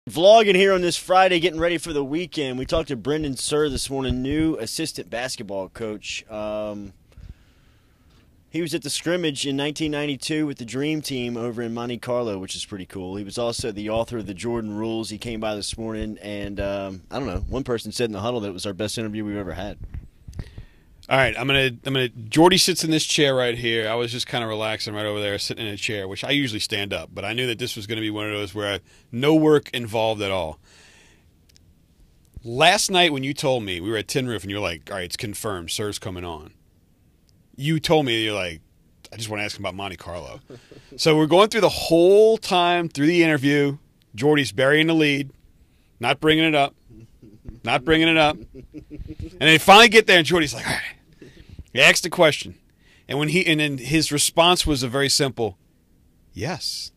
Vlogging here on this Friday, getting ready for the weekend. We talked to Brendan Sir this morning, new assistant basketball coach. He was at the scrimmage in 1992 with the Dream Team over in Monte Carlo, which is pretty cool. He was also the author of the Jordan Rules. He came by this morning, and I don't know, one person said in the huddle that it was our best interview we've ever had. All right, I'm gonna. Jordy sits in this chair right here. I was just kind of relaxing right over there, sitting in a chair, which I usually stand up, but I knew that this was going to be one of those where no work involved at all. Last night when you told me, we were at Tin Roof, and you were like, "All right, it's confirmed, Sir's coming on." You told me, you're like, "I just want to ask him about Monte Carlo." So we're going through the whole time through the interview. Jordy's burying the lead, not bringing it up. Not bringing it up. And they finally get there, and Jordy's like, all right. He asked the question. And then his response was a very simple, yes.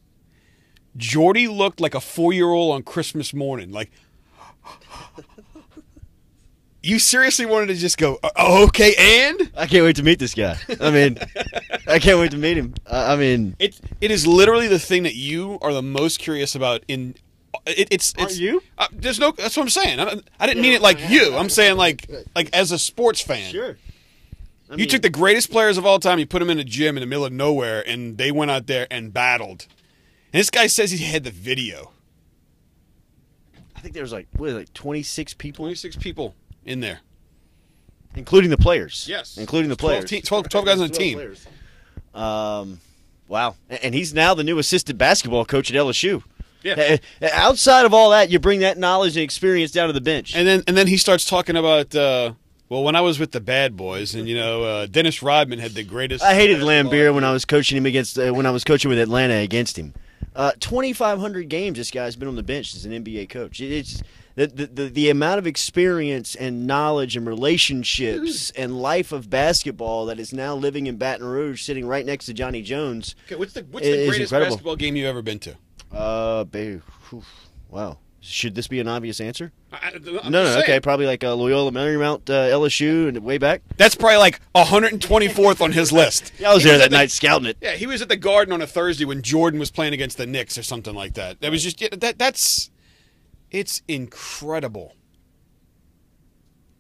Jordy looked like a 4-year-old on Christmas morning. Like, you seriously wanted to just go, oh, okay, and? I can't wait to meet this guy. I mean, I can't wait to meet him. It is literally the thing that you are the most curious about in – Are you? There's no. That's what I'm saying. I didn't mean it like you. I'm saying like as a sports fan. Sure. You took the greatest players of all time. You put them in a gym in the middle of nowhere, and they went out there and battled. And this guy says he had the video. I think there was like 26 people. 26 people in there, including the players. Yes, including the players. 12 guys on the team. Players. Wow. And he's now the new assistant basketball coach at LSU. Yeah. Outside of all that, you bring that knowledge and experience down to the bench. And then he starts talking about, when I was with the bad boys, and Dennis Rodman had the greatest. I hated Lambeer when I was coaching him when I was coaching with Atlanta against him. 2,500 games this guy's been on the bench as an NBA coach. It's the amount of experience and knowledge and relationships and life of basketball that is now living in Baton Rouge, sitting right next to Johnny Jones. Okay, what's the greatest incredible. basketball game you've ever been to? Wow. Should this be an obvious answer? No. Okay, probably like Loyola Marymount, LSU, and way back. That's probably like 124th on his list. Yeah, I was there that night scouting it. Yeah, he was at the Garden on a Thursday when Jordan was playing against the Knicks or something like that. That was just it's incredible.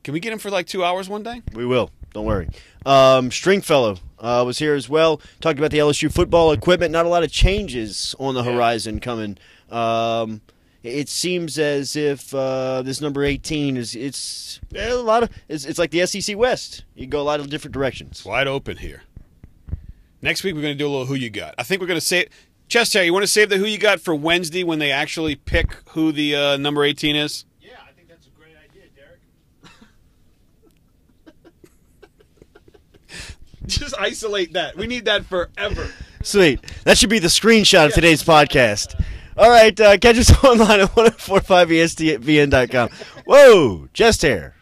Can we get him for like 2 hours one day? We will. Don't worry. Stringfellow was here as well. Talked about the LSU football equipment. Not a lot of changes on the horizon coming. It seems as if this number 18 it's like the SEC West. You can go a lot of different directions. It's wide open here. Next week we're going to do a little who you got. I think we're going to say it. Chest Hair, you want to save the who you got for Wednesday when they actually pick who the number 18 is? Yeah, I think that's a great idea, Derek. Just isolate that. We need that forever. Sweet. That should be the screenshot of today's podcast. All right, catch us online at 1045ESPN.com. Whoa, Chest Hair.